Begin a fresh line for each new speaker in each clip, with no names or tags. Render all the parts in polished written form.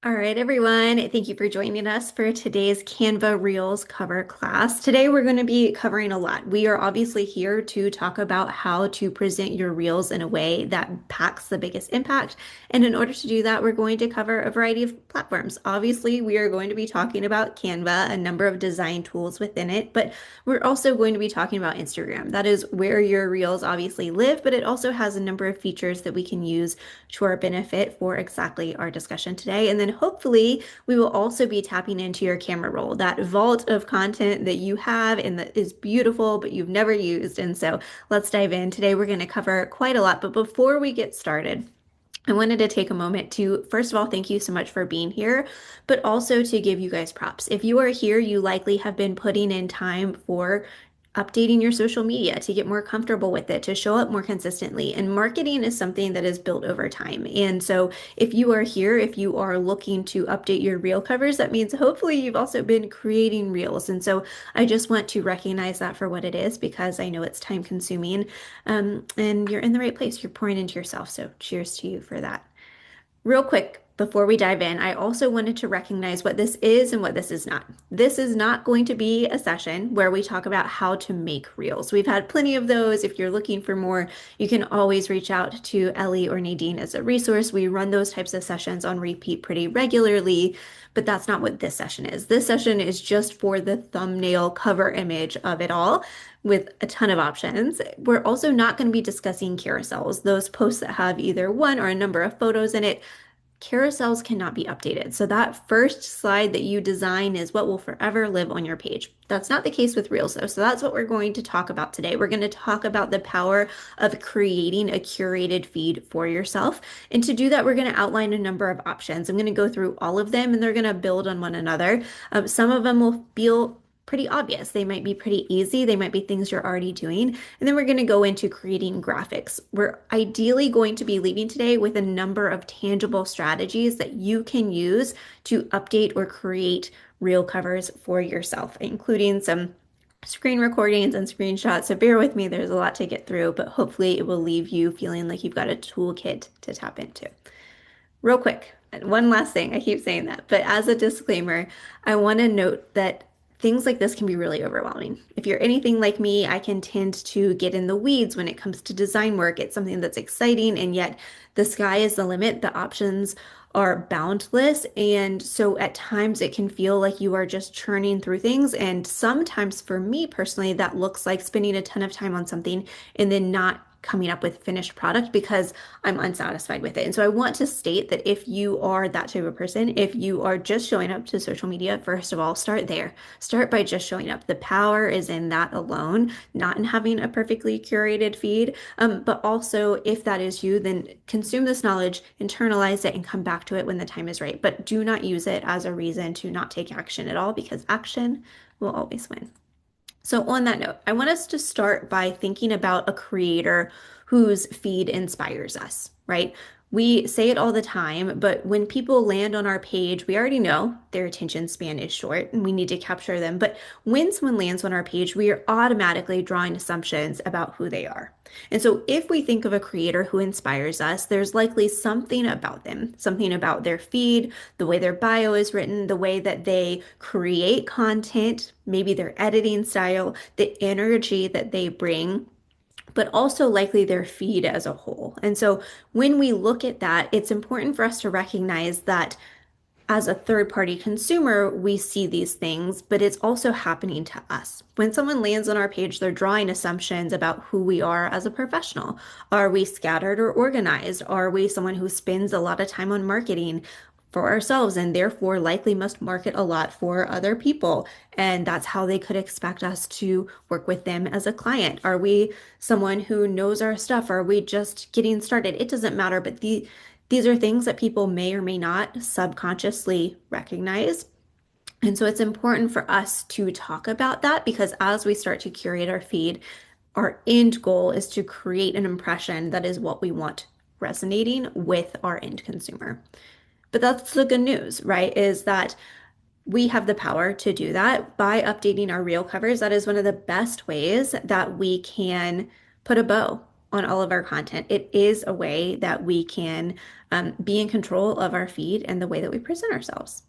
All right, everyone. Thank you for joining us for today's Canva Reels cover class. Today, we're going to be covering a lot. We are obviously here to talk about how to present your Reels in a way that packs the biggest impact. And in order to do that, we're going to cover a variety of platforms. Obviously, we are going to be talking about Canva, a number of design tools within it, but we're also going to be talking about Instagram. That is where your Reels obviously live, but it also has a number of features that we can use to our benefit for exactly our discussion today. And then hopefully we will also be tapping into your camera roll, that vault of content that you have and that is beautiful, but you've never used. And so let's dive in. Today we're going to cover quite a lot. But before we get started, I wanted to take a moment to, first of all, thank you so much for being here, but also to give you guys props. If you are here, you likely have been putting in time for updating your social media to get more comfortable with it, to show up more consistently. And marketing is something that is built over time. And so if you are here, if you are looking to update your reel covers, that means hopefully you've also been creating reels. And so I just want to recognize that for what it is because I know it's time consuming. And you're in the right place. You're pouring into yourself. So cheers to you for that. Real quick, before we dive in, I also wanted to recognize what this is and what this is not. This is not going to be a session where we talk about how to make reels. We've had plenty of those. If you're looking for more, you can always reach out to Ellie or Nadine as a resource. We run those types of sessions on repeat pretty regularly, but that's not what this session is. This session is just for the thumbnail cover image of it all with a ton of options. We're also not going to be discussing carousels, those posts that have either one or a number of photos in it. Carousels cannot be updated. So that first slide that you design is what will forever live on your page. That's not the case with Reels though. So that's what we're going to talk about today. We're going to talk about the power of creating a curated feed for yourself. And to do that, we're going to outline a number of options. I'm going to go through all of them and they're going to build on one another. Some of them will feel pretty obvious. They might be pretty easy. They might be things you're already doing. And then we're going to go into creating graphics. We're ideally going to be leaving today with a number of tangible strategies that you can use to update or create reel covers for yourself, including some screen recordings and screenshots. So bear with me, there's a lot to get through, but hopefully it will leave you feeling like you've got a toolkit to tap into. Real quick, one last thing, I keep saying that, but as a disclaimer, I want to note that things like this can be really overwhelming. If you're anything like me, I can tend to get in the weeds when it comes to design work. It's something that's exciting, and yet the sky is the limit. The options are boundless. And so at times it can feel like you are just churning through things. And sometimes for me personally, that looks like spending a ton of time on something and then not coming up with finished product because I'm unsatisfied with it. And so I want to state that if you are that type of person, if you are just showing up to social media, first of all, start there. Start by just showing up. The power is in that alone, not in having a perfectly curated feed. But also, if that is you, then consume this knowledge, internalize it, and come back to it when the time is right. But do not use it as a reason to not take action at all because action will always win. So, on that note, I want us to start by thinking about a creator whose feed inspires us, right? We say it all the time, but when people land on our page, we already know their attention span is short and we need to capture them. But when someone lands on our page, we are automatically drawing assumptions about who they are. And so, if we think of a creator who inspires us, there's likely something about them, something about their feed, the way their bio is written, the way that they create content, maybe their editing style, the energy that they bring, but also likely their feed as a whole. And so when we look at that, it's important for us to recognize that as a third party consumer, we see these things, but it's also happening to us. When someone lands on our page, they're drawing assumptions about who we are as a professional. Are we scattered or organized? Are we someone who spends a lot of time on marketing for ourselves and therefore likely must market a lot for other people? And that's how they could expect us to work with them as a client. Are we someone who knows our stuff? Are we just getting started? It doesn't matter, but these are things that people may or may not subconsciously recognize. And so it's important for us to talk about that because as we start to curate our feed, our end goal is to create an impression that is what we want resonating with our end consumer. But that's the good news, right? Is that we have the power to do that by updating our reel covers. That is one of the best ways that we can put a bow on all of our content. It is a way that we can be in control of our feed and the way that we present ourselves.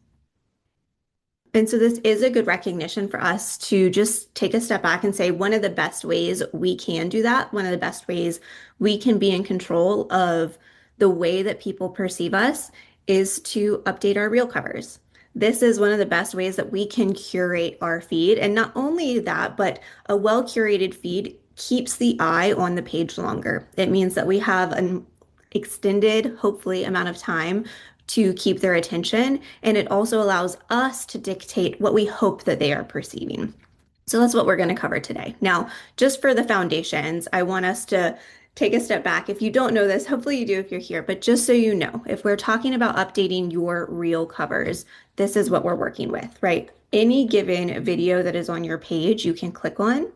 And so this is a good recognition for us to just take a step back and say one of the best ways we can do that, one of the best ways we can be in control of the way that people perceive us is to update our reel covers. This is one of the best ways that we can curate our feed. And not only that, but a well curated feed keeps the eye on the page longer. It means that we have an extended, hopefully, amount of time to keep their attention. And it also allows us to dictate what we hope that they are perceiving. So that's what we're going to cover today. Now, just for the foundations, I want us to take a step back. If you don't know this, hopefully you do if you're here, but just so you know, if we're talking about updating your reel covers, this is what we're working with, right? Any given video that is on your page, you can click on.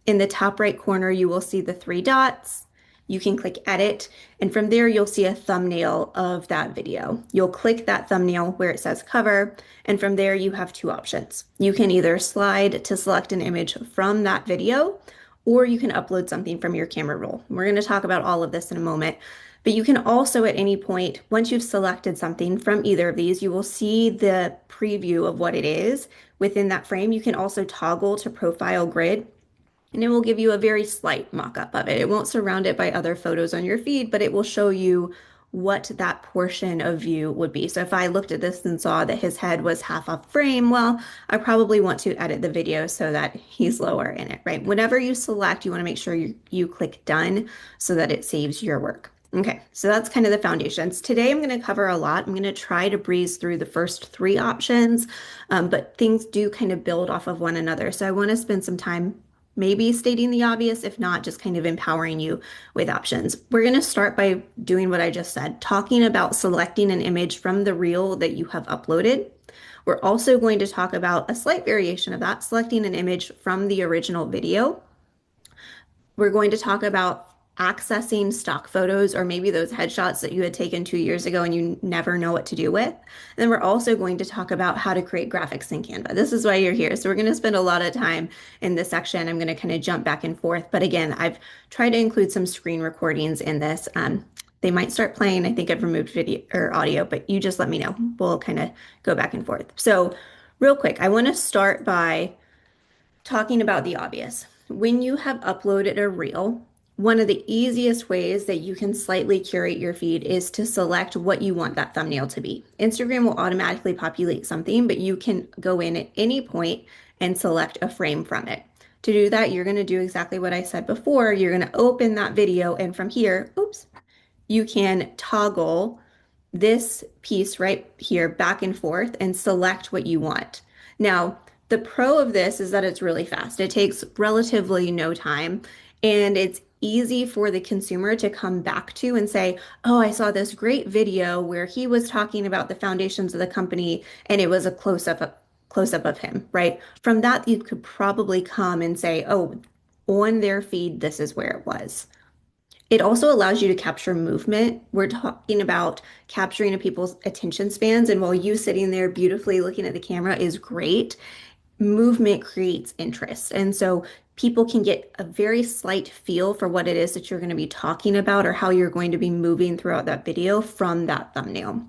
In the top right corner, you will see the three dots. You can click edit, and from there, you'll see a thumbnail of that video. You'll click that thumbnail where it says cover, and from there, you have two options. You can either slide to select an image from that video, or you can upload something from your camera roll. We're going to talk about all of this in a moment. But you can also at any point, once you've selected something from either of these, you will see the preview of what it is within that frame. You can also toggle to profile grid, and it will give you a very slight mock-up of it. It won't surround it by other photos on your feed, but it will show you what that portion of view would be. So if I looked at this and saw that his head was half off frame, well, I probably want to edit the video so that he's lower in it, right? Whenever you select, you want to make sure you click done so that it saves your work. Okay, so that's kind of the foundations. Today I'm going to cover a lot. I'm going to try to breeze through the first three options, but things do kind of build off of one another. So I want to spend some time maybe stating the obvious, if not, just kind of empowering you with options. We're going to start by doing what I just said, talking about selecting an image from the reel that you have uploaded. We're also going to talk about a slight variation of that, selecting an image from the original video. We're going to talk about accessing stock photos or maybe those headshots that you had taken 2 years ago and you never know what to do with. And then we're also going to talk about how to create graphics in Canva. This is why you're here. So we're going to spend a lot of time in this section. I'm going to kind of jump back and forth. But again, I've tried to include some screen recordings in this. They might start playing. I think I've removed video or audio, but you just let me know. We'll kind of go back and forth. So real quick, I want to start by talking about the obvious. When you have uploaded a reel, one of the easiest ways that you can slightly curate your feed is to select what you want that thumbnail to be. Instagram will automatically populate something, but you can go in at any point and select a frame from it. To do that, you're going to do exactly what I said before. You're going to open that video, and from here, oops, you can toggle this piece right here back and forth and select what you want. Now, the pro of this is that it's really fast. It takes relatively no time, and it's easy for the consumer to come back to and say, oh, I saw this great video where he was talking about the foundations of the company and it was a close-up of him, right? From that, you could probably come and say, oh, on their feed, this is where it was. It also allows you to capture movement. We're talking about capturing people's attention spans. And while you sitting there beautifully looking at the camera is great, movement creates interest. And so people can get a very slight feel for what it is that you're going to be talking about or how you're going to be moving throughout that video from that thumbnail.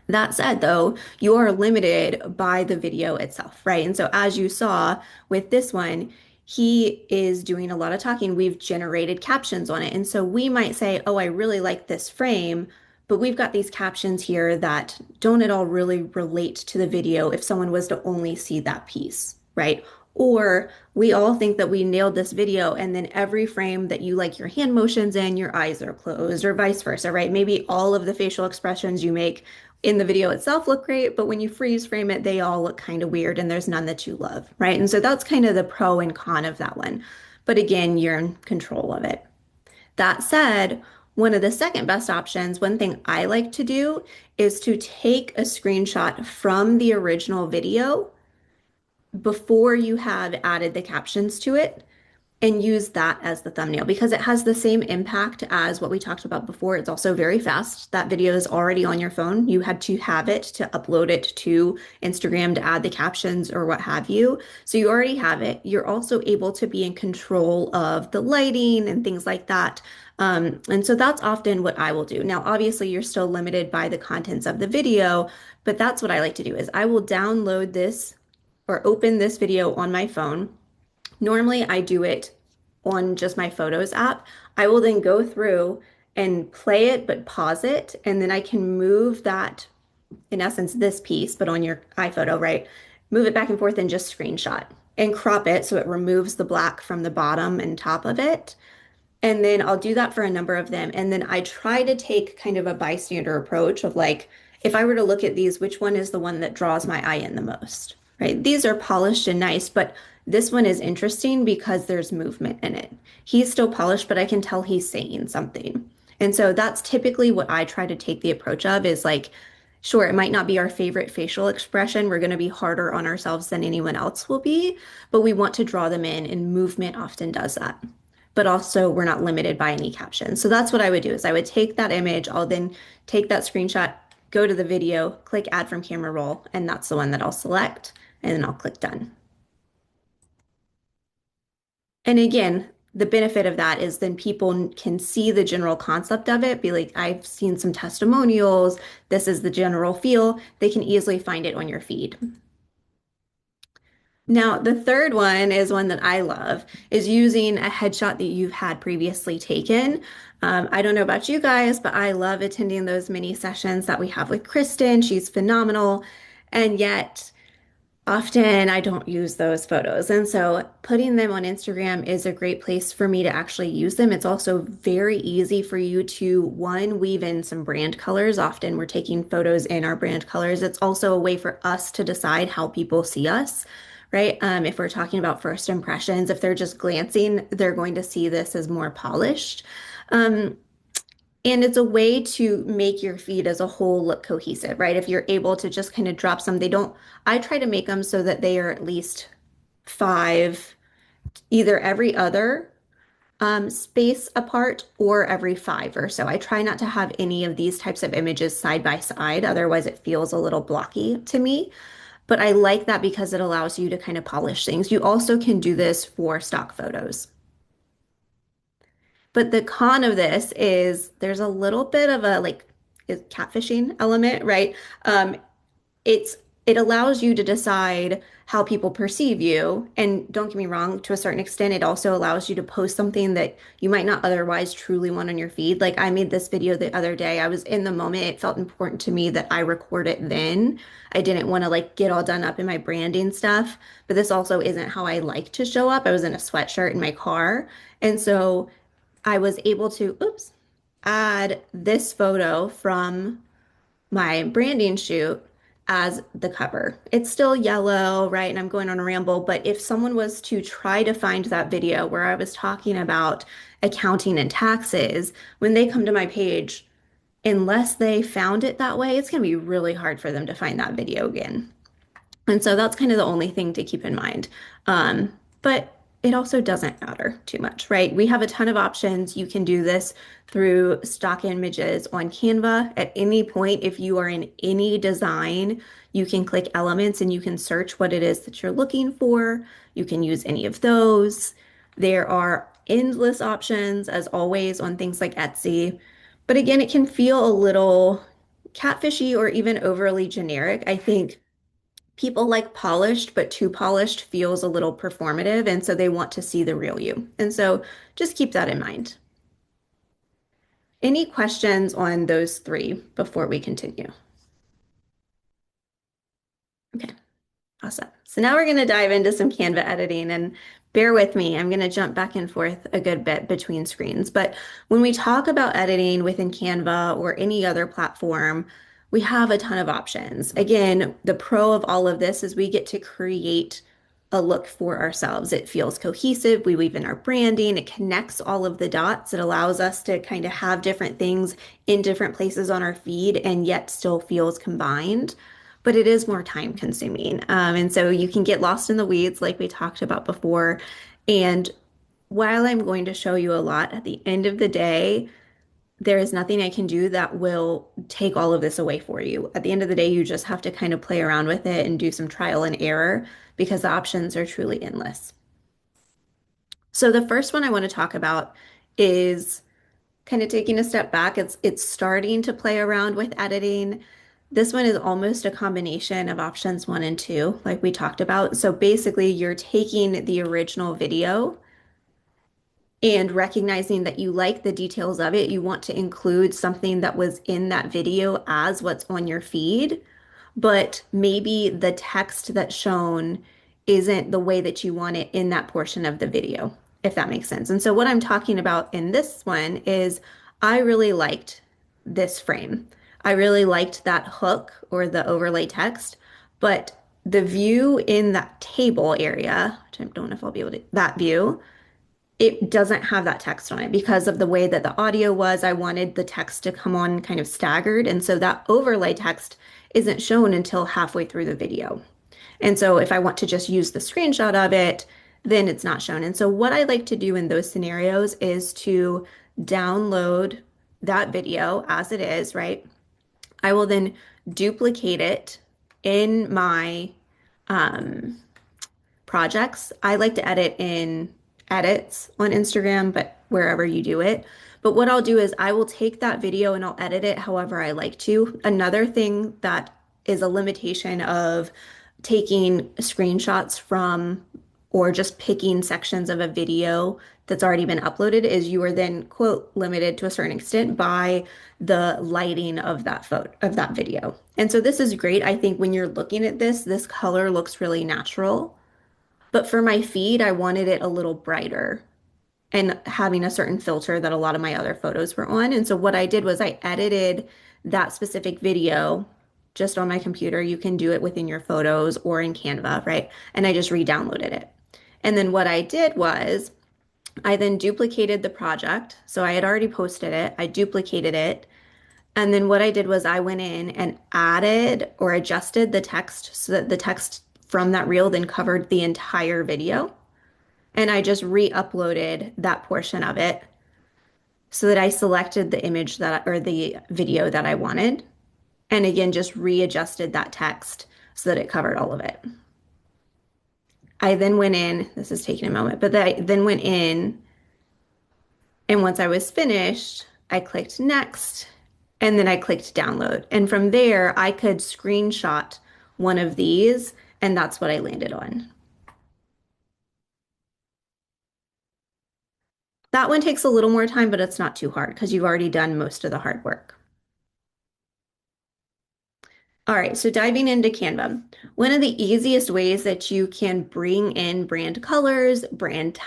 That said, though, you are limited by the video itself, right? And so as you saw with this one, he is doing a lot of talking. We've generated captions on it. And so we might say, oh, I really like this frame, but we've got these captions here that don't at all really relate to the video if someone was to only see that piece, right? Or we all think that we nailed this video, and then every frame that you like your hand motions in, your eyes are closed, or vice versa, right? Maybe all of the facial expressions you make in the video itself look great, but when you freeze frame it, they all look kind of weird and there's none that you love, right? And so that's kind of the pro and con of that one. But again, you're in control of it. That said, one of the second best options, one thing I like to do is to take a screenshot from the original video before you have added the captions to it and use that as the thumbnail because it has the same impact as what we talked about before. It's also very fast. That video is already on your phone. You had to have it to upload it to Instagram to add the captions or what have you. So you already have it. You're also able to be in control of the lighting and things like that. And so that's often what I will do. Now, obviously, you're still limited by the contents of the video, but that's what I like to do is I will download this or open this video on my phone. Normally, I do it on just my Photos app. I will then go through and play it, but pause it, and then I can move that, in essence, this piece, but on your iPhoto, right? Move it back and forth and just screenshot and crop it so it removes the black from the bottom and top of it. And then I'll do that for a number of them. And then I try to take kind of a bystander approach of like, if I were to look at these, which one is the one that draws my eye in the most, right? These are polished and nice, but this one is interesting because there's movement in it. He's still polished, but I can tell he's saying something. And so that's typically what I try to take the approach of is like, sure, it might not be our favorite facial expression. We're going to be harder on ourselves than anyone else will be, but we want to draw them in, and movement often does that. But also, we're not limited by any captions. So that's what I would do is I would take that image, I'll then take that screenshot, go to the video, click add from camera roll, and that's the one that I'll select, and then I'll click done. And again, the benefit of that is then people can see the general concept of it, be like, I've seen some testimonials, this is the general feel. They can easily find it on your feed. Now, the third one is one that I love, is using a headshot that you've had previously taken. I don't know about you guys, but I love attending those mini sessions that we have with Kristen. She's phenomenal. And yet, often I don't use those photos. And so putting them on Instagram is a great place for me to actually use them. It's also very easy for you to, one, weave in some brand colors. Often we're taking photos in our brand colors. It's also a way for us to decide how people see us, right? If we're talking about first impressions, if they're just glancing, they're going to see this as more polished. Um, and it's a way to make your feed as a whole look cohesive, right? If you're able to just kind of drop some, they don't, I try to make them so that they are at least five, either every other space apart or every five or so. I try not to have any of these types of images side by side. Otherwise, it feels a little blocky to me. But I like that because it allows you to kind of polish things. You also can do this for stock photos. But the con of this is there's a little bit of a like catfishing element, right? Um, it's it allows you to decide how people perceive you. And don't get me wrong, to a certain extent, it also allows you to post something that you might not otherwise truly want on your feed. Like I made this video the other day. I was in the moment. It felt important to me that I record it then. I didn't want to like get all done up in my branding stuff, but this also isn't how I like to show up. I was in a sweatshirt in my car. And so I was able to, oops, add this photo from my branding shoot as the cover. It's still yellow, right? And I'm going on a ramble, but if someone was to try to find that video where I was talking about accounting and taxes, when they come to my page, unless they found it that way, it's going to be really hard for them to find that video again. And so that's kind of the only thing to keep in mind. But it also doesn't matter too much, right? We have a ton of options. You can do this through stock images on Canva. At any point, if you are in any design, you can click elements and you can search what it is that you're looking for. You can use any of those. There are endless options, as always, on things like Etsy. But again, it can feel a little catfishy or even overly generic. I think people like polished, but too polished feels a little performative, and so they want to see the real you. And so just keep that in mind. Any questions on those three before we continue? Okay. Awesome. So now we're going to dive into some Canva editing and bear with me. I'm going to jump back and forth a good bit between screens. But when we talk about editing within Canva or any other platform, we have a ton of options. Again, the pro of all of this is we get to create a look for ourselves. It feels cohesive. We weave in our branding. It connects all of the dots. It allows us to kind of have different things in different places on our feed and yet still feels combined, but it is more time consuming. And so you can get lost in the weeds, like we talked about before. And while I'm going to show you a lot, at the end of the day, there is nothing I can do that will take all of this away for you. At the end of the day, you just have to kind of play around with it and do some trial and error because the options are truly endless. So the first one I want to talk about is kind of taking a step back, it's starting to play around with editing. This one is almost a combination of options one and two, like we talked about. So basically, you're taking the original video and recognizing that you like the details of it. You want to include something that was in that video as what's on your feed, but maybe the text that's shown isn't the way that you want it in that portion of the video, if that makes sense. And so, what I'm talking about in this one is I really liked this frame. I really liked that hook or the overlay text, but the view in that table area, which I don't know if I'll be able to, that view, it doesn't have that text on it because of the way that the audio was. I wanted the text to come on kind of staggered. And so that overlay text isn't shown until halfway through the video. And so if I want to just use the screenshot of it, then it's not shown. And so what I like to do in those scenarios is to download that video as it is, right? I will then duplicate it in my projects. I like to edit in edits on Instagram, but wherever you do it. But what I'll do is I will take that video and I'll edit it however I like to. Another thing that is a limitation of taking screenshots from or just picking sections of a video that's already been uploaded is you are then, quote, limited to a certain extent by the lighting of that photo of that video. And so this is great. I think when you're looking at this, this color looks really natural. But for my feed, I wanted it a little brighter and having a certain filter that a lot of my other photos were on. And so what I did was I edited that specific video just on my computer. You can do it within your photos or in Canva, right? And I just re-downloaded it. And then what I did was I then duplicated the project. So I had already posted it, I duplicated it. And then what I did was I went in and added or adjusted the text so that the text from that reel then covered the entire video. And I just re-uploaded that portion of it so that I selected the image that or the video that I wanted. And again, just readjusted that text so that it covered all of it. I then went in, this is taking a moment, but I then went in and once I was finished, I clicked next and then I clicked download. And from there, I could screenshot one of these and that's what I landed on. That one takes a little more time, but it's not too hard because you've already done most of the hard work. All right, so diving into Canva, one of the easiest ways that you can bring in brand colors, brand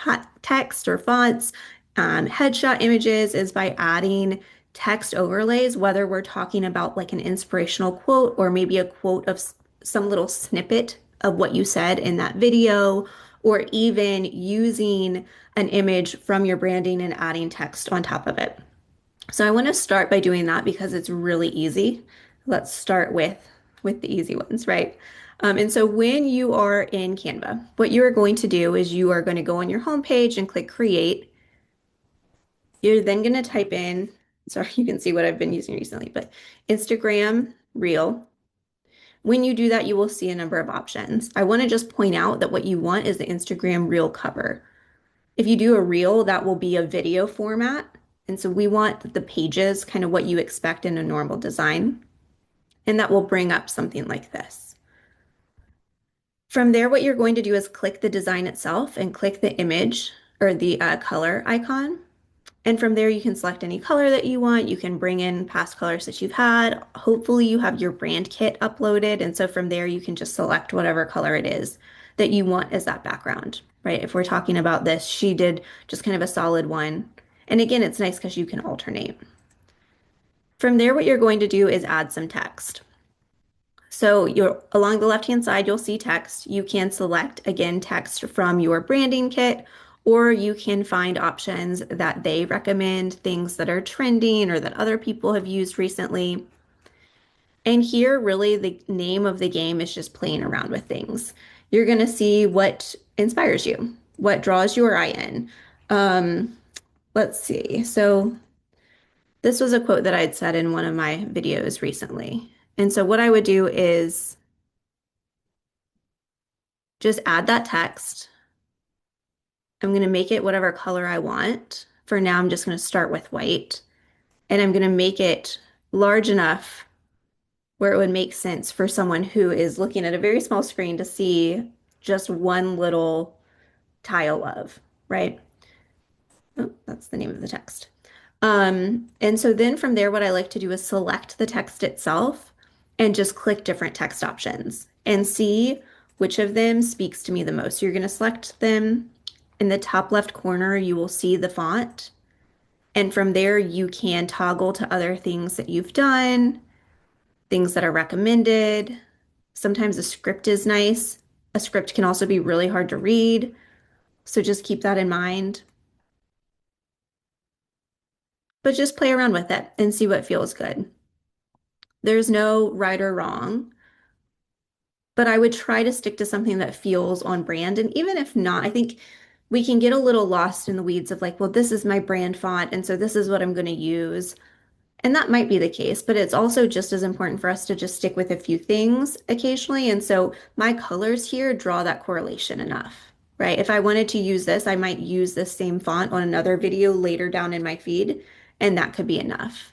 text or fonts, headshot images is by adding text overlays, whether we're talking about like an inspirational quote or maybe a quote of some little snippet of what you said in that video, or even using an image from your branding and adding text on top of it. So I want to start by doing that because it's really easy. Let's start with the easy ones, right? And so when you are in Canva, what you are going to do is you are going to go on your home page and click create. You're then going to type in, sorry, you can see what I've been using recently, but Instagram Reel. When you do that, you will see a number of options. I want to just point out that what you want is the Instagram Reel cover. If you do a reel, that will be a video format. And so we want the pages, kind of what you expect in a normal design. And that will bring up something like this. From there, what you're going to do is click the design itself and click the image or the color icon. And from there, you can select any color that you want. You can bring in past colors that you've had. Hopefully, you have your brand kit uploaded. And so from there, you can just select whatever color it is that you want as that background, right? If we're talking about this, she did just kind of a solid one. And again, it's nice because you can alternate. From there, what you're going to do is add some text. So you're along the left-hand side, you'll see text. You can select, again, text from your branding kit, or you can find options that they recommend, things that are trending or that other people have used recently. And here, really, the name of the game is just playing around with things. You're going to see what inspires you, what draws your eye in. Let's see. So this was a quote that I'd said in one of my videos recently. And so what I would do is just add that text. I'm going to make it whatever color I want. For now, I'm just going to start with white. And I'm going to make it large enough where it would make sense for someone who is looking at a very small screen to see just one little tile of, right? Oh, that's the name of the text. And so then from there, what I like to do is select the text itself and just click different text options and see which of them speaks to me the most. So you're going to select them. In the top left corner, you will see the font. And from there, you can toggle to other things that you've done, things that are recommended. Sometimes a script is nice. A script can also be really hard to read. So just keep that in mind. But just play around with it and see what feels good. There's no right or wrong, but I would try to stick to something that feels on brand. And even if not, I think we can get a little lost in the weeds of like, well, this is my brand font, and so this is what I'm going to use. And that might be the case, but it's also just as important for us to just stick with a few things occasionally. And so my colors here draw that correlation enough, right? If I wanted to use this, I might use this same font on another video later down in my feed, and that could be enough.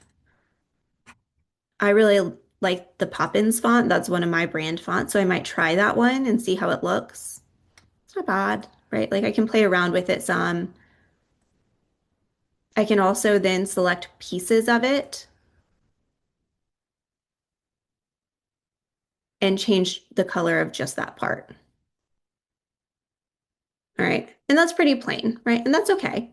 I really like the Poppins font. That's one of my brand fonts, so I might try that one and see how it looks. It's not bad, right? Like I can play around with it some. I can also then select pieces of it and change the color of just that part. All right. And that's pretty plain, right? And that's okay.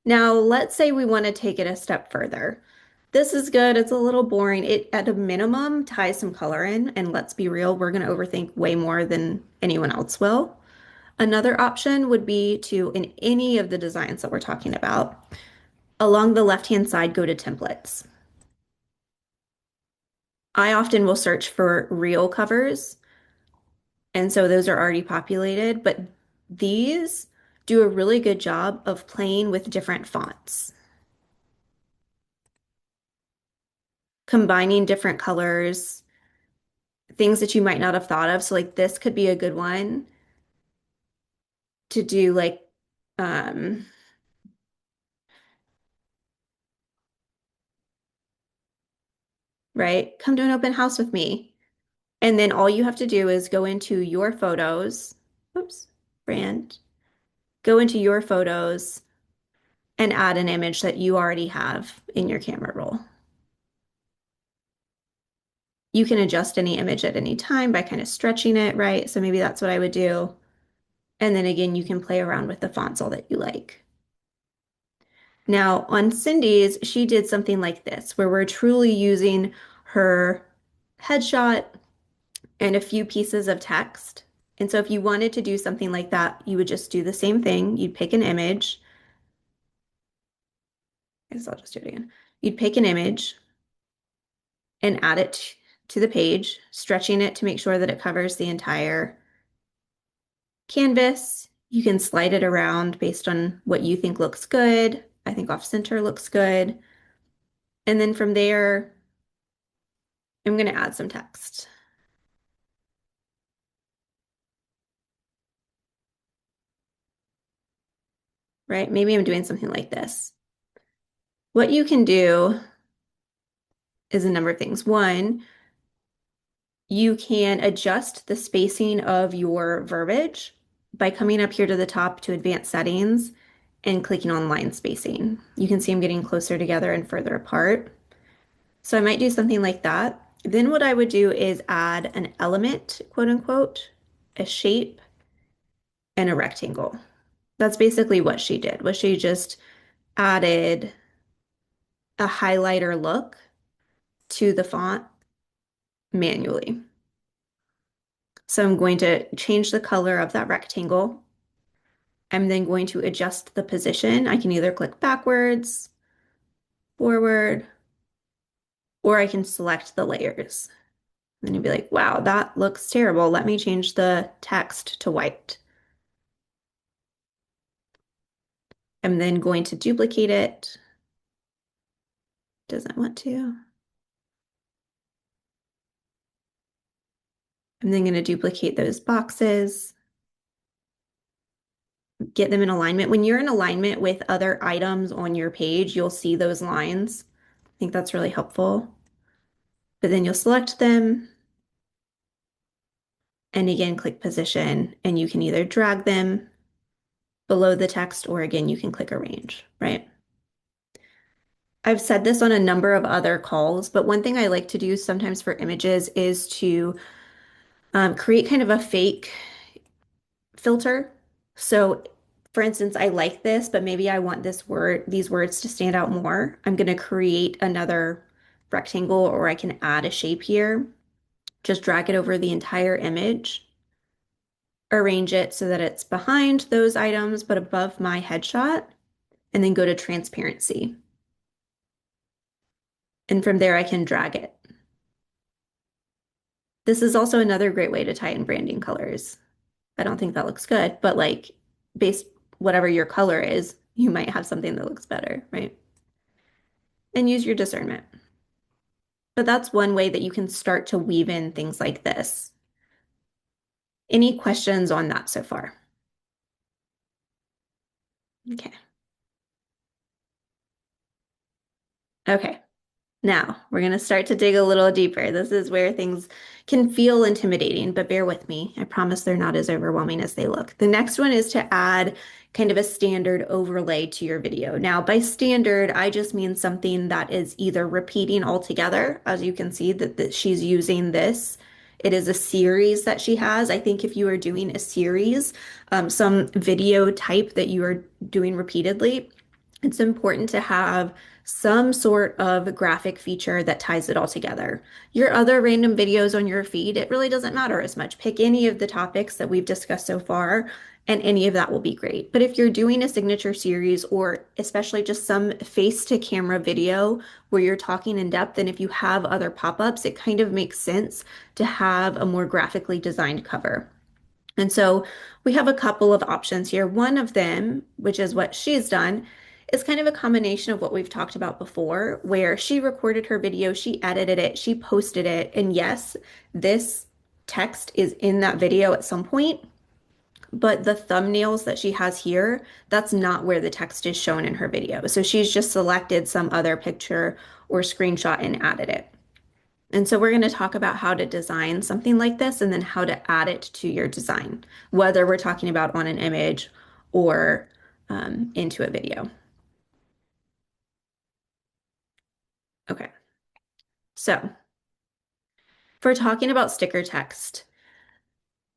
Now, let's say we want to take it a step further. This is good. It's a little boring. It, at a minimum, ties some color in. And let's be real, we're going to overthink way more than anyone else will. Another option would be to, in any of the designs that we're talking about, along the left-hand side, go to templates. I often will search for reel covers, and so those are already populated, but these do a really good job of playing with different fonts, combining different colors, things that you might not have thought of. So like this could be a good one to do like um right? Come to an open house with me. And then all you have to do is go into your photos. Oops, brand. Go into your photos and add an image that you already have in your camera roll. You can adjust any image at any time by kind of stretching it, right? So maybe that's what I would do. And then again, you can play around with the fonts all that you like. Now, on Cindy's, she did something like this, where we're truly using her headshot and a few pieces of text. And so if you wanted to do something like that, you would just do the same thing. You'd pick an image. I guess I'll just do it again. You'd pick an image and add it to the page, stretching it to make sure that it covers the entire canvas. You can slide it around based on what you think looks good. I think off center looks good. And then from there, I'm going to add some text, right? Maybe I'm doing something like this. What you can do is a number of things. One, you can adjust the spacing of your verbiage by coming up here to the top to advanced settings and clicking on line spacing. You can see I'm getting closer together and further apart. So I might do something like that. Then what I would do is add an element, quote unquote, a shape, and a rectangle. That's basically what she did, was she just added a highlighter look to the font manually. So I'm going to change the color of that rectangle. I'm then going to adjust the position. I can either click backwards, forward, or I can select the layers. And then you'd be like, wow, that looks terrible. Let me change the text to white. I'm then going to duplicate it. Doesn't want to. I'm then going to duplicate those boxes, get them in alignment. When you're in alignment with other items on your page, you'll see those lines. I think that's really helpful. But then you'll select them and again click position, and you can either drag them below the text or again you can click arrange, right? I've said this on a number of other calls, but one thing I like to do sometimes for images is to create kind of a fake filter. So, for instance, I like this, but maybe I want these words to stand out more. I'm going to create another rectangle, or I can add a shape here. Just drag it over the entire image, arrange it so that it's behind those items, but above my headshot, and then go to transparency. And from there, I can drag it. This is also another great way to tie in branding colors. I don't think that looks good, but like based whatever your color is, you might have something that looks better, right? And use your discernment. But that's one way that you can start to weave in things like this. Any questions on that so far? Okay. Okay. Now, we're going to start to dig a little deeper. This is where things can feel intimidating, but bear with me. I promise they're not as overwhelming as they look. The next one is to add kind of a standard overlay to your video. Now, by standard, I just mean something that is either repeating altogether, as you can see that she's using this. It is a series that she has. I think if you are doing a series, some video type that you are doing repeatedly, it's important to have some sort of graphic feature that ties it all together. Your other random videos on your feed, it really doesn't matter as much. Pick any of the topics that we've discussed so far, and any of that will be great. But if you're doing a signature series, or especially just some face to camera video where you're talking in depth, and if you have other pop-ups, it kind of makes sense to have a more graphically designed cover. And so we have a couple of options here. One of them, which is what she's done, is kind of a combination of what we've talked about before, where she recorded her video, she edited it, she posted it, and yes, this text is in that video at some point, but the thumbnails that she has here, that's not where the text is shown in her video. So she's just selected some other picture or screenshot and added it. And so we're going to talk about how to design something like this and then how to add it to your design, whether we're talking about on an image or into a video. Okay, so for talking about sticker text,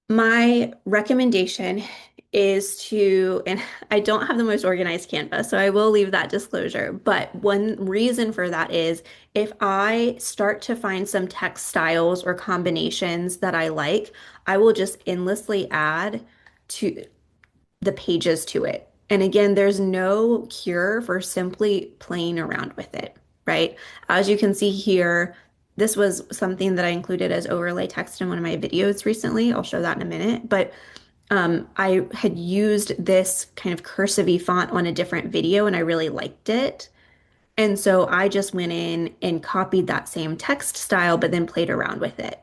my recommendation is to, and I don't have the most organized Canva, so I will leave that disclosure. But one reason for that is if I start to find some text styles or combinations that I like, I will just endlessly add to the pages to it. And again, there's no cure for simply playing around with it, right? As you can see here, this was something that I included as overlay text in one of my videos recently. I'll show that in a minute. But I had used this kind of cursive font on a different video and I really liked it. And so I just went in and copied that same text style, but then played around with it,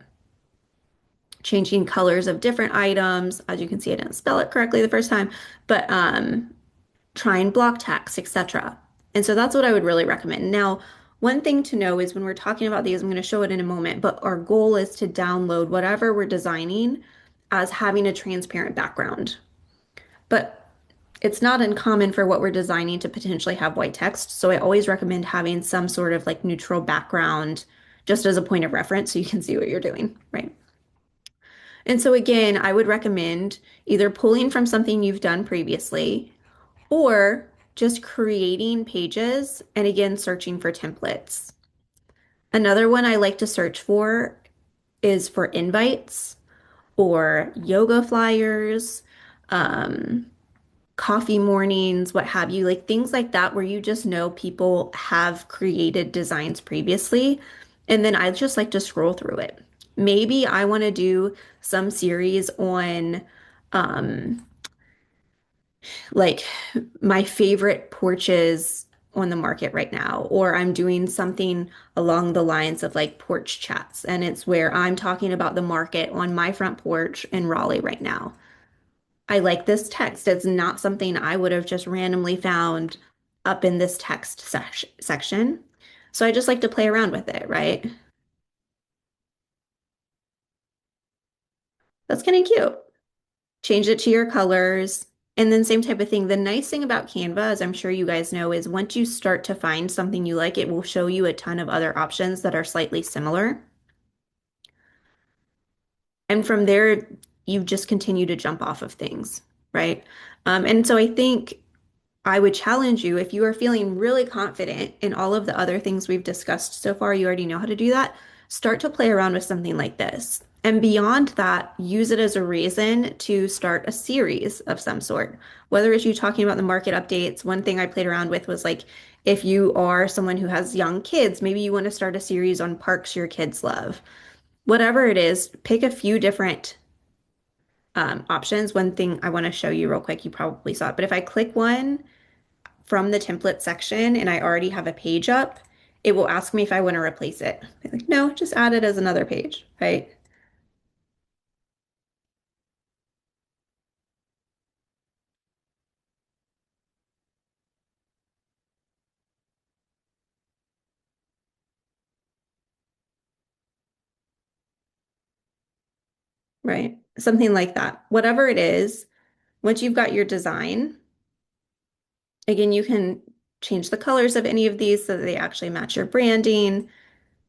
changing colors of different items. As you can see, I didn't spell it correctly the first time, but trying block text, etc. And so that's what I would really recommend. Now, one thing to know is when we're talking about these, I'm going to show it in a moment, but our goal is to download whatever we're designing as having a transparent background. But it's not uncommon for what we're designing to potentially have white text. So I always recommend having some sort of like neutral background just as a point of reference so you can see what you're doing, right? And so again, I would recommend either pulling from something you've done previously or just creating pages and again, searching for templates. Another one I like to search for is for invites or yoga flyers, um, coffee mornings, what have you, like things like that, where you just know people have created designs previously. And then I just like to scroll through it. Maybe I want to do some series on like my favorite porches on the market right now, or I'm doing something along the lines of like porch chats, and it's where I'm talking about the market on my front porch in Raleigh right now. I like this text. It's not something I would have just randomly found up in this text section. So I just like to play around with it, right? That's kind of cute. Change it to your colors. And then same type of thing. The nice thing about Canva, as I'm sure you guys know, is once you start to find something you like, it will show you a ton of other options that are slightly similar. And from there, you just continue to jump off of things, right? And so I think I would challenge you if you are feeling really confident in all of the other things we've discussed so far, you already know how to do that. Start to play around with something like this. And beyond that, use it as a reason to start a series of some sort. Whether it's you talking about the market updates, one thing I played around with was like if you are someone who has young kids, maybe you want to start a series on parks your kids love. Whatever it is, pick a few different options. One thing I want to show you real quick, you probably saw it, but if I click one, from the template section and I already have a page up, it will ask me if I want to replace it. I'm like, no, just add it as another page, right? Right. Something like that. Whatever it is, once you've got your design, again, you can change the colors of any of these so that they actually match your branding.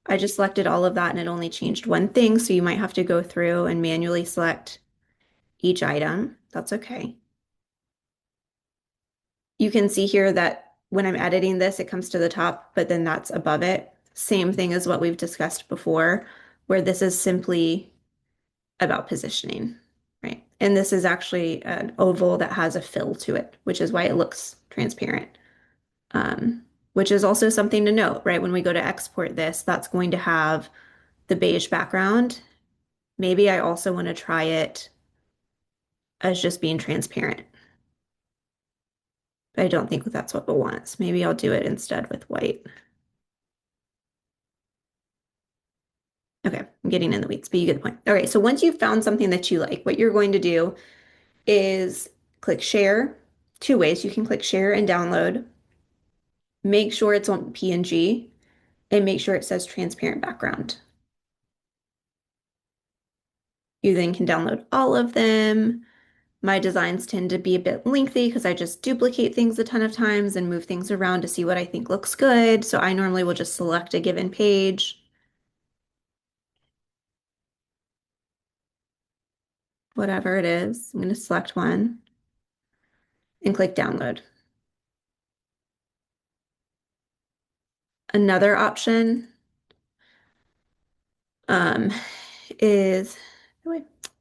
I just selected all of that and it only changed one thing, so you might have to go through and manually select each item. That's okay. You can see here that when I'm editing this, it comes to the top, but then that's above it. Same thing as what we've discussed before, where this is simply about positioning, right? And this is actually an oval that has a fill to it, which is why it looks transparent. Um, which is also something to note, right? When we go to export this, that's going to have the beige background. Maybe I also want to try it as just being transparent. But I don't think that's what it wants. Maybe I'll do it instead with white. Okay, I'm getting in the weeds, but you get the point. Okay, so once you've found something that you like, what you're going to do is click share. Two ways. You can click share and download. Make sure it's on PNG and make sure it says transparent background. You then can download all of them. My designs tend to be a bit lengthy because I just duplicate things a ton of times and move things around to see what I think looks good. So I normally will just select a given page, whatever it is. I'm going to select one and click download. Another option um, is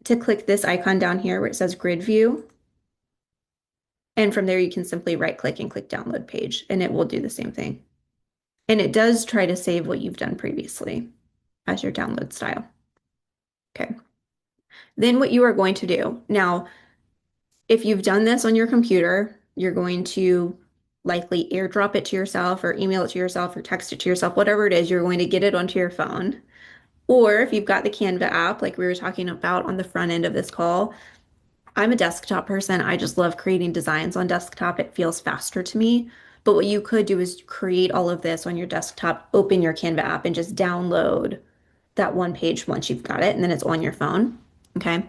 to click this icon down here where it says grid view. And from there, you can simply right click and click download page, and it will do the same thing. And it does try to save what you've done previously as your download style. Okay. Then what you are going to do now, if you've done this on your computer, you're going to likely airdrop it to yourself or email it to yourself or text it to yourself, whatever it is, you're going to get it onto your phone. Or if you've got the Canva app, like we were talking about on the front end of this call, I'm a desktop person. I just love creating designs on desktop. It feels faster to me. But what you could do is create all of this on your desktop, open your Canva app, and just download that one page once you've got it, and then it's on your phone. Okay.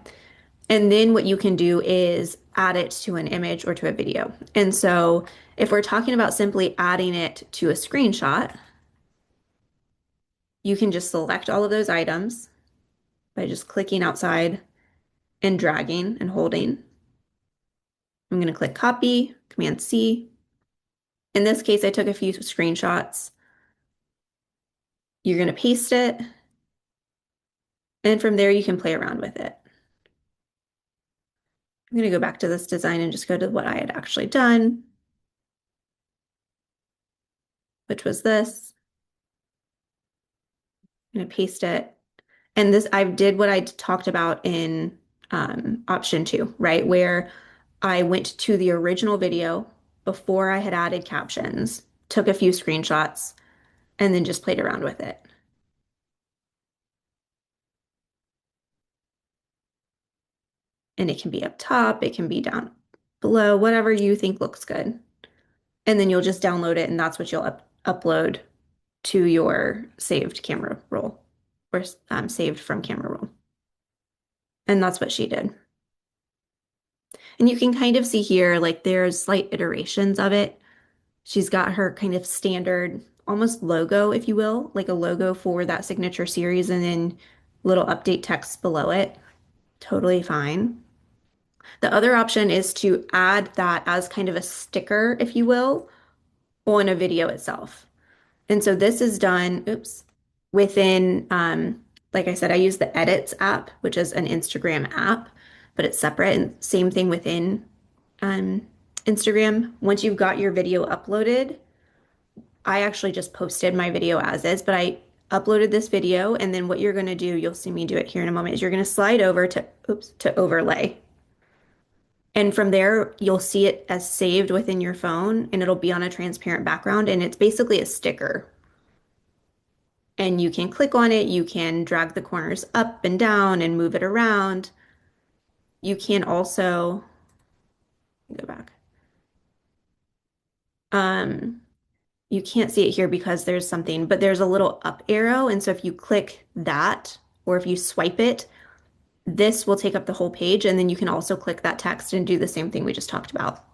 And then what you can do is add it to an image or to a video. And so if we're talking about simply adding it to a screenshot, you can just select all of those items by just clicking outside and dragging and holding. I'm going to click copy, Command C. In this case, I took a few screenshots. You're going to paste it, and from there you can play around with it. I'm going to go back to this design and just go to what I had actually done, which was this. I'm going to paste it. And this, I did what I talked about in option two, right? Where I went to the original video before I had added captions, took a few screenshots, and then just played around with it. And it can be up top, it can be down below, whatever you think looks good. And then you'll just download it, and that's what you'll upload to your saved camera roll or saved from camera roll. And that's what she did. And you can kind of see here, like there's slight iterations of it. She's got her kind of standard, almost logo, if you will, like a logo for that signature series, and then little update text below it. Totally fine. The other option is to add that as kind of a sticker, if you will, on a video itself. And so this is done, oops, within, like I said, I use the Edits app, which is an Instagram app, but it's separate. And same thing within um, Instagram. Once you've got your video uploaded, I actually just posted my video as is, but I uploaded this video. And then what you're going to do, you'll see me do it here in a moment, is you're going to slide over to, oops, to overlay. And from there, you'll see it as saved within your phone and it'll be on a transparent background. And it's basically a sticker. And you can click on it, you can drag the corners up and down and move it around. You can also go back. Um, you can't see it here because there's something, but there's a little up arrow. And so if you click that, or if you swipe it, this will take up the whole page. And then you can also click that text and do the same thing we just talked about.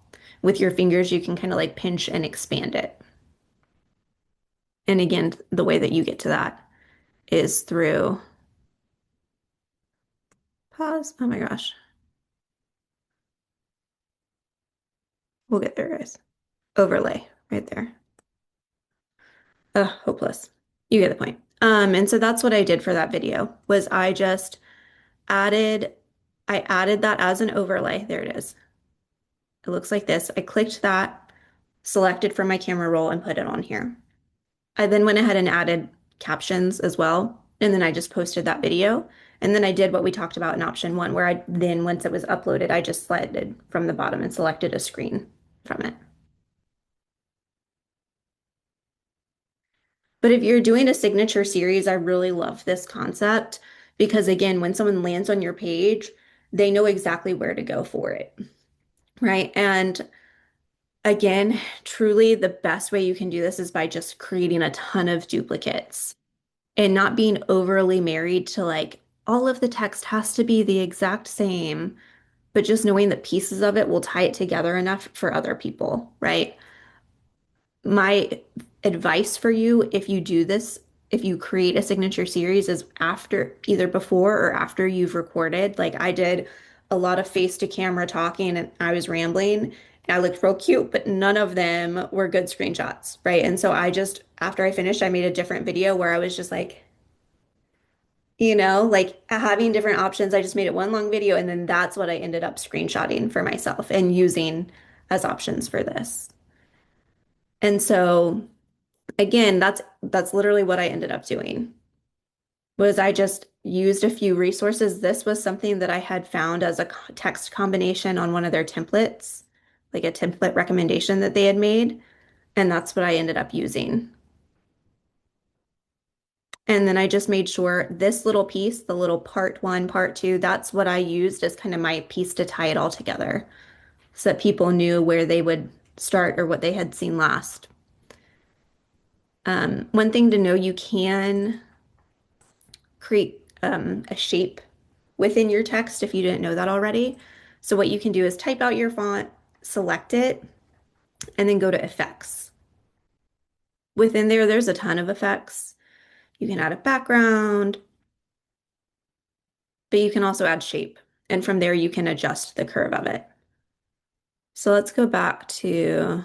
With your fingers, you can kind of like pinch and expand it. And again, the way that you get to that is through pause. Oh my gosh. We'll get there, guys. Overlay right there. Ugh, hopeless. You get the point. And so that's what I did for that video was added, I added that as an overlay. There it is. It looks like this. I clicked that, selected from my camera roll and put it on here. I then went ahead and added captions as well. And then I just posted that video. And then I did what we talked about in option one, where I then, once it was uploaded, I just slided from the bottom and selected a screen from it. But if you're doing a signature series, I really love this concept because, again, when someone lands on your page, they know exactly where to go for it, right? And again, truly the best way you can do this is by just creating a ton of duplicates and not being overly married to like all of the text has to be the exact same, but just knowing that pieces of it will tie it together enough for other people, right? My advice for you, if you do this, if you create a signature series, is after either before or after you've recorded. Like I did a lot of face to camera talking and I was rambling and I looked real cute, but none of them were good screenshots, right? And so I just, after I finished, I made a different video where I was just like, like having different options. I just made it one long video and then that's what I ended up screenshotting for myself and using as options for this. And so again, that's literally what I ended up doing. Was I just used a few resources. This was something that I had found as a text combination on one of their templates, like a template recommendation that they had made, and that's what I ended up using. And then I just made sure this little piece, the little part one, part two, that's what I used as kind of my piece to tie it all together so that people knew where they would start or what they had seen last. One thing to know, you can create a shape within your text if you didn't know that already. So what you can do is type out your font, select it, and then go to effects. Within there, there's a ton of effects. You can add a background, but you can also add shape. And from there, you can adjust the curve of it. So let's go back to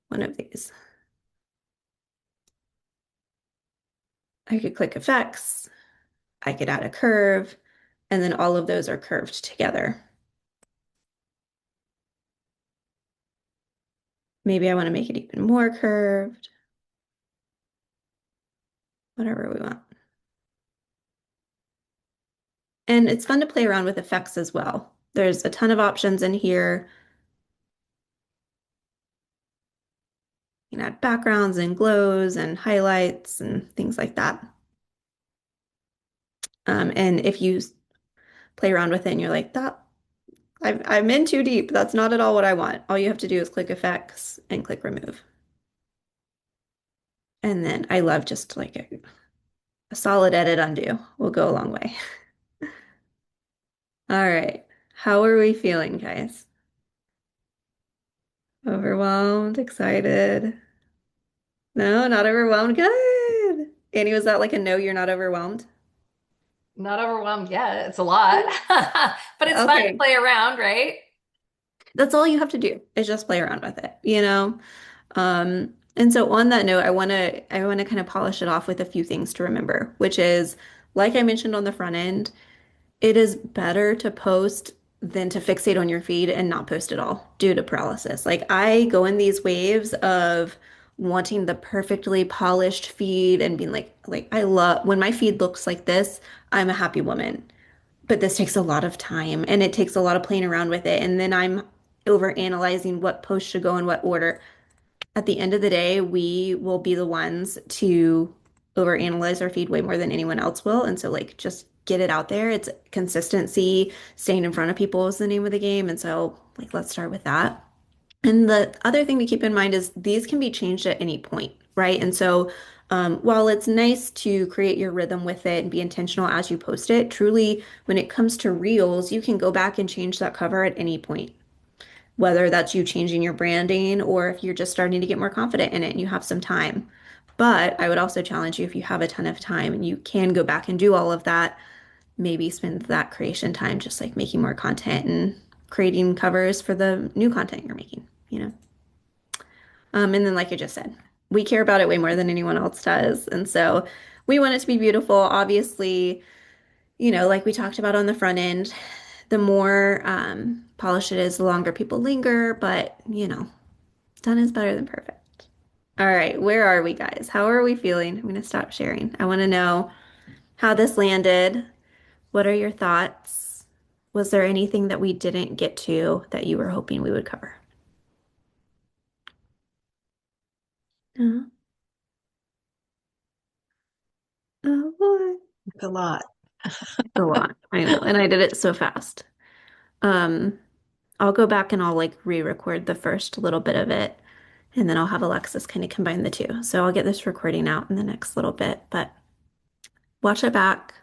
one of these. I could click effects. I could add a curve, and then all of those are curved together. Maybe I want to make it even more curved. Whatever we want. And it's fun to play around with effects as well. There's a ton of options in here. You can add backgrounds and glows and highlights and things like that. And if you play around with it and you're like, that I'm in too deep, that's not at all what I want. All you have to do is click effects and click remove. And then I love just like a solid edit undo will go a long way. All right. How are we feeling, guys? Overwhelmed, excited? No, not overwhelmed. Good. Annie, was that like a no, you're not overwhelmed?
Not overwhelmed yet. It's a lot, but it's fun to
Okay.
play around, right?
That's all you have to do is just play around with it, you know? And so on that note, I want to kind of polish it off with a few things to remember, which is like I mentioned on the front end, it is better to post than to fixate on your feed and not post at all due to paralysis. Like I go in these waves of wanting the perfectly polished feed and being like I love when my feed looks like this, I'm a happy woman. But this takes a lot of time and it takes a lot of playing around with it. And then I'm over analyzing what posts should go in what order. At the end of the day, we will be the ones to overanalyze our feed way more than anyone else will. And so, like, just get it out there. It's consistency, staying in front of people is the name of the game. And so, like, let's start with that. And the other thing to keep in mind is these can be changed at any point, right? And so, while it's nice to create your rhythm with it and be intentional as you post it, truly, when it comes to reels, you can go back and change that cover at any point, whether that's you changing your branding or if you're just starting to get more confident in it and you have some time. But I would also challenge you if you have a ton of time and you can go back and do all of that, maybe spend that creation time just like making more content and creating covers for the new content you're making, you know? And then, like I just said, we care about it way more than anyone else does. And so we want it to be beautiful. Obviously, like we talked about on the front end, the more polished it is, the longer people linger. But, done is better than perfect. All right, where are we, guys? How are we feeling? I'm going to stop sharing. I want to know how this landed. What are your thoughts? Was there anything that we didn't get to that you were hoping we would cover? No? Oh, boy.
It's a lot.
A lot. I know. And I did it so fast. Um, I'll go back and I'll like re-record the first little bit of it, and then I'll have Alexis kind of combine the two. So I'll get this recording out in the next little bit, but watch it back,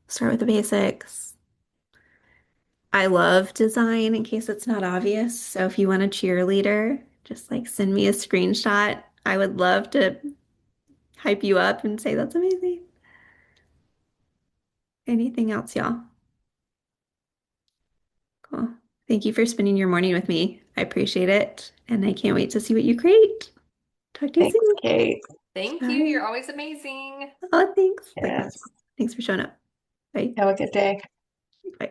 start with the basics. I love design in case it's not obvious. So if you want a cheerleader, just like send me a screenshot. I would love to hype you up and say that's amazing. Anything else, y'all? Cool. Thank you for spending your morning with me. I appreciate it. And I can't wait to see what you create. Talk to you
Thanks,
soon.
Kate. Thank you.
Bye.
You're always amazing.
Oh, thanks.
Yes.
Likewise. Thanks for showing up. Bye.
Have a good day.
Bye.